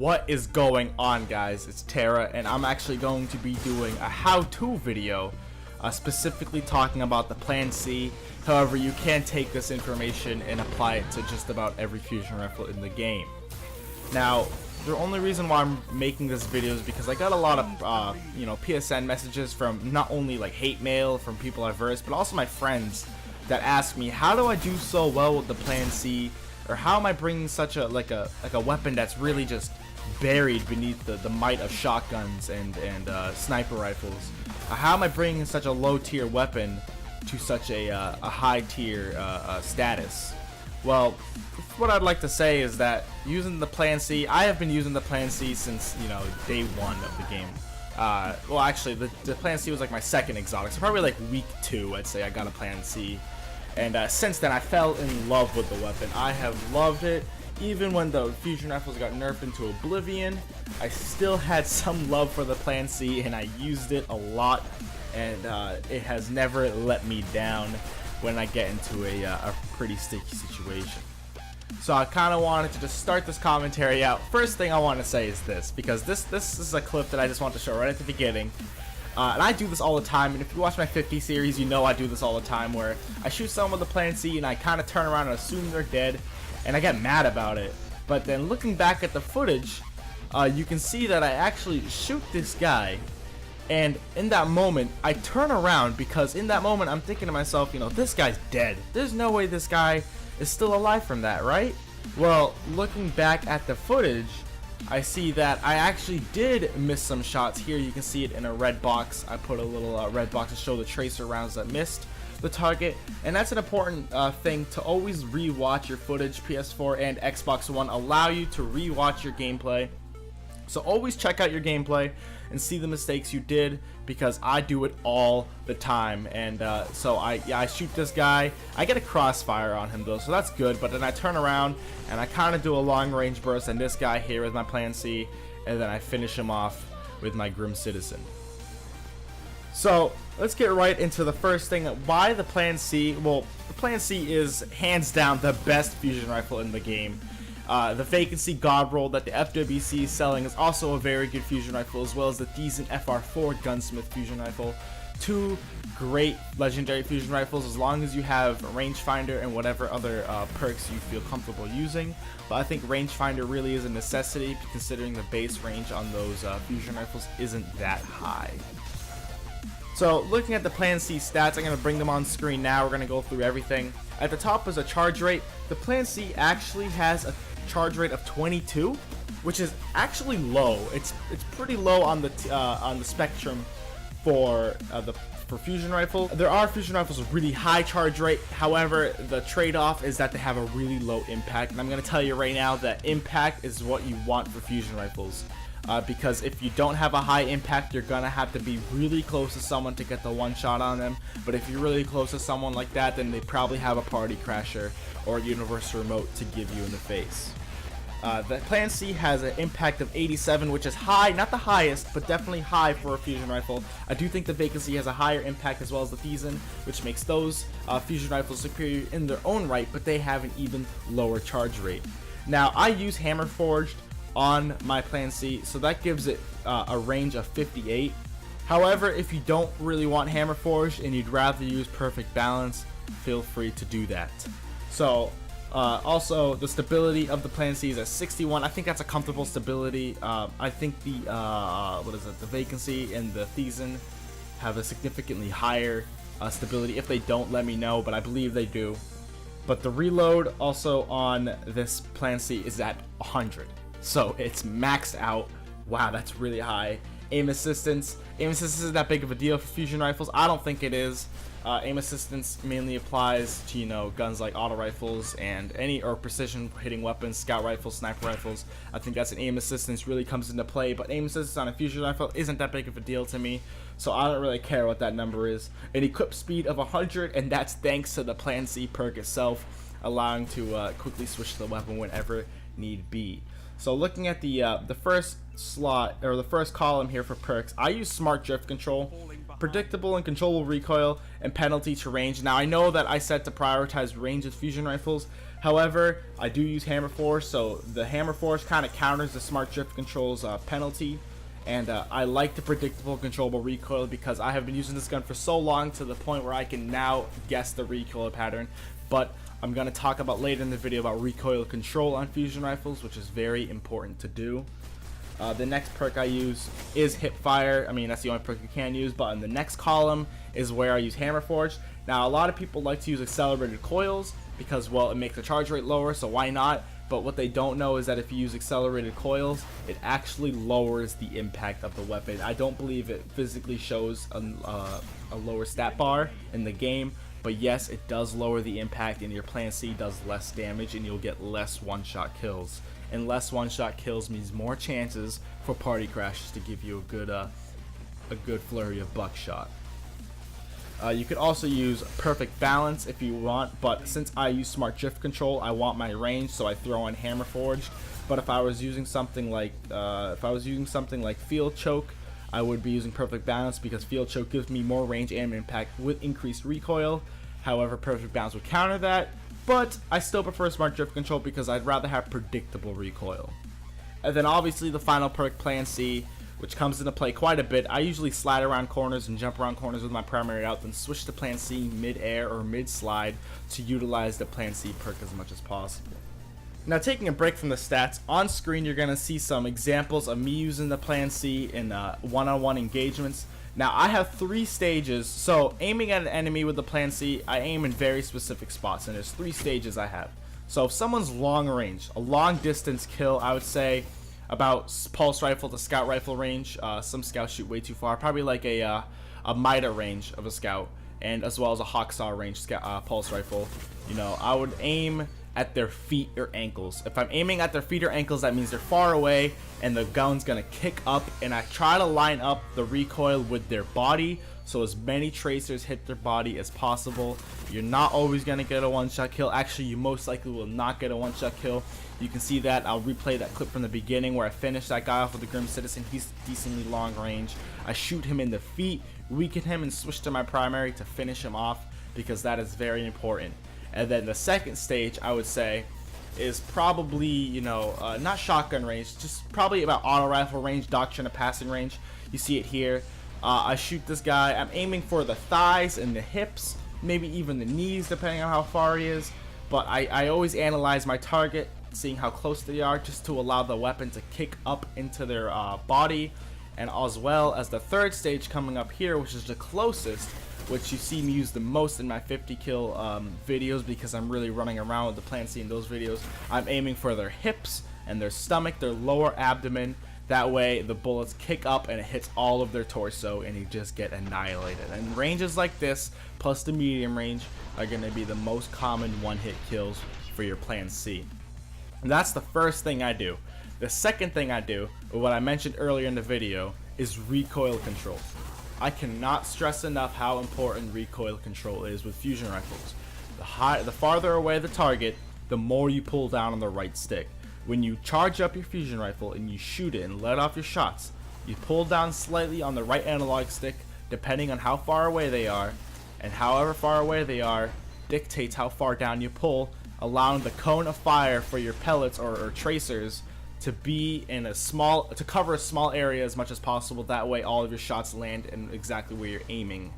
What is going on, guys? It's Terra, and I'm actually going to be doing a how-to video specifically talking about the Plan C. However, you can take this information and apply it to just about every fusion rifle in the game. Now, the only reason why I'm making this video is because I got a lot of PSN messages from not only like hate mail from people I've versed, but also my friends that ask me, how do I do so well with the Plan C, or how am I bringing such a weapon that's really just buried beneath the might of shotguns and sniper rifles? How am I bringing such a low tier weapon to such a high tier status? Well, what I'd like to say is that using the Plan C, I have been using the Plan C since day one of the game. Well, actually, the Plan C was like my second exotic, so probably like week 2, I'd say I got a Plan C. And since then, I fell in love with the weapon. I have loved it. Even when the fusion rifles got nerfed into oblivion, I still had some love for the Plan C, and I used it a lot. And it has never let me down when I get into a pretty sticky situation. So I kind of wanted to just start this commentary out. First thing I want to say is this, because this is a clip that I just want to show right at the beginning. And I do this all the time, and if you watch my 50 series, you know I do this all the time, where I shoot someone with a Plan C and I kind of turn around and assume they're dead, and I get mad about it. But then looking back at the footage, you can see that I actually shoot this guy, and in that moment, I turn around because in that moment, I'm thinking to myself, this guy's dead. There's no way this guy is still alive from that, right? Well, looking back at the footage, I see that I actually did miss some shots. Here you can see it in a red box. I put a little red box to show the tracer rounds that missed the target, and that's an important thing to always re-watch your footage. PS4 and Xbox One allow you to re-watch your gameplay, so always check out your gameplay and see the mistakes you did, because I do it all the time. And so I shoot this guy. I get a crossfire on him though, so that's good, but then I turn around and I kind of do a long range burst on this guy here with my Plan C, and then I finish him off with my Grim Citizen. So let's get right into the first thing. Why the Plan C? Well, the Plan C is hands down the best fusion rifle in the game. The Vacancy God Roll that the FWC is selling is also a very good fusion rifle, as well as the decent FR4 Gunsmith fusion rifle. Two great legendary fusion rifles, as long as you have rangefinder and whatever other perks you feel comfortable using. But I think rangefinder really is a necessity, considering the base range on those fusion rifles isn't that high. So looking at the Plan C stats, I'm going to bring them on screen now. We're going to go through everything. At the top is a charge rate. The Plan C actually has a charge rate of 22, which is actually low. It's pretty low on the spectrum for fusion rifle. There are fusion rifles with really high charge rate. However, the trade-off is that they have a really low impact, and I'm going to tell you right now that impact is what you want for fusion rifles. Because if you don't have a high impact, you're gonna have to be really close to someone to get the one shot on them. But if you're really close to someone like that, then they probably have a party crasher or a universal remote to give you in the face. The Plan C has an impact of 87, which is high, not the highest, but definitely high for a fusion rifle. I do think the Vacancy has a higher impact, as well as the Thiessen, which makes those fusion rifles superior in their own right, but they have an even lower charge rate. Now, I use Hammer Forged on my Plan C, so that gives it a range of 58. However, if you don't really want Hammer Forged and you'd rather use Perfect Balance, feel free to do that. So also the stability of the Plan C is at 61. I think that's a comfortable stability. I think the the Vacancy and the Thiessen have a significantly higher stability. If they don't, let me know, but I believe they do. But the reload also on this Plan C is at 100. So it's maxed out. Wow, that's really high. Aim assistance isn't that big of a deal for fusion rifles. I don't think it is. Aim assistance mainly applies to guns like auto rifles and or precision hitting weapons, scout rifles, sniper rifles. I think that's an aim assistance really comes into play, but aim assistance on a fusion rifle isn't that big of a deal to me, so I don't really care what that number is. An equip speed of 100, and that's thanks to the Plan C perk itself, allowing to quickly switch the weapon whenever need be. So looking at the first slot, or the first column here for perks, I use smart drift control, predictable and controllable recoil, and penalty to range. Now I know that I set to prioritize range with fusion rifles. However, I do use hammer force, so the hammer force kind of counters the smart drift control's penalty. And I like the predictable controllable recoil because I have been using this gun for so long to the point where I can now guess the recoil pattern. But I'm going to talk about later in the video about recoil control on fusion rifles, which is very important to do. The next perk I use is hip fire. I mean, that's the only perk you can use, but in the next column is where I use hammer forge. Now, a lot of people like to use accelerated coils because, well, it makes the charge rate lower, so why not? But what they don't know is that if you use accelerated coils, it actually lowers the impact of the weapon. I don't believe it physically shows a lower stat bar in the game, but yes, it does lower the impact, and your Plan C does less damage, and you'll get less one-shot kills. And less one-shot kills means more chances for party crashes to give you a good flurry of buckshot. You could also use perfect balance if you want, but since I use smart drift control, I want my range, so I throw in hammer forged. But if I was using something like field choke, I would be using perfect balance because field choke gives me more range and impact with increased recoil. However, perfect balance would counter that, but I still prefer smart drift control because I'd rather have predictable recoil. And then obviously the final perk, Plan C, which comes into play quite a bit. I usually slide around corners and jump around corners with my primary out, then switch to Plan C mid-air or mid-slide to utilize the Plan C perk as much as possible. Now, taking a break from the stats, on screen you're going to see some examples of me using the Plan C in one-on-one engagements. Now, I have 3 stages, so aiming at an enemy with the Plan C, I aim in very specific spots, and there's 3 stages I have. So if someone's long range, a long distance kill, I would say about pulse rifle to scout rifle range. Some scouts shoot way too far, probably like a Mida range of a scout, and as well as a Hawksaw range pulse rifle. You know, I would aim at their feet or ankles. If I'm aiming at their feet or ankles, that means they're far away and the gun's gonna kick up, and I try to line up the recoil with their body so as many tracers hit their body as possible. You're not always gonna get a one-shot kill. Actually, you most likely will not get a one-shot kill. You can see that. I'll replay that clip from the beginning where I finished that guy off with the Grim Citizen. He's decently long range. I shoot him in the feet, weaken him, and switch to my primary to finish him off because that is very important. And then the second stage, I would say, is probably, you know, not shotgun range, just probably about auto rifle range, doctrine of passing range. You see it here. I shoot this guy. I'm aiming for the thighs and the hips, maybe even the knees, depending on how far he is. But I always analyze my target, seeing how close they are, just to allow the weapon to kick up into their body. And as well as the third stage coming up here, which is the closest, which you see me use the most in my 50 kill videos because I'm really running around with the Plan C in those videos. I'm aiming for their hips and their stomach, their lower abdomen. That way the bullets kick up and it hits all of their torso and you just get annihilated. And ranges like this plus the medium range are going to be the most common one-hit kills for your Plan C. And that's the first thing I do. The second thing I do, or what I mentioned earlier in the video, is recoil control. I cannot stress enough how important recoil control is with fusion rifles. The farther away the target, the more you pull down on the right stick. When you charge up your fusion rifle and you shoot it and let off your shots, you pull down slightly on the right analog stick depending on how far away they are, and however far away they are dictates how far down you pull, allowing the cone of fire for your pellets or tracers to be in to cover a small area as much as possible. That way all of your shots land in exactly where you're aiming.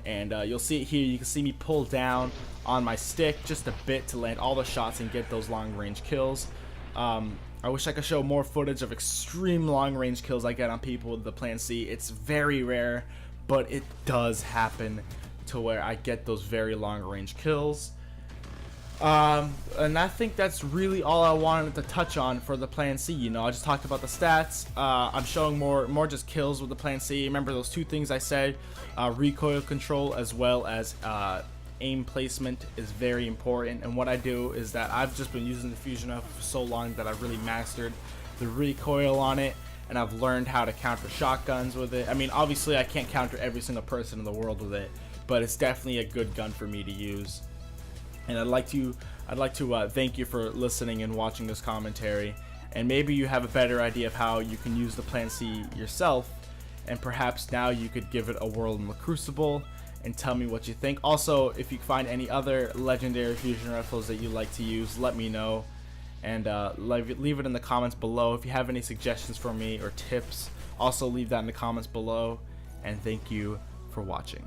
And you'll see it here. You can see me pull down on my stick just a bit to land all the shots and get those long range kills. I wish I could show more footage of extreme long range kills I get on people with the Plan C. It's very rare, but it does happen to where I get those very long range kills. And I think that's really all I wanted to touch on for the Plan C. You know, I just talked about the stats. I'm showing more just kills with the Plan C. Remember those 2 things I said, recoil control as well as aim placement is very important. And what I do is that I've just been using the fusion rifle for so long that I've really mastered the recoil on it, and I've learned how to counter shotguns with it. I mean, obviously I can't counter every single person in the world with it, but it's definitely a good gun for me to use. And I'd like to thank you for listening and watching this commentary. and maybe you have a better idea of how you can use the Plan C yourself, and perhaps now you could give it a whirl in the Crucible and tell me what you think. Also, if you find any other legendary fusion rifles that you like to use, let me know, and leave it in the comments below. If you have any suggestions for me or tips, also leave that in the comments below, and thank you for watching.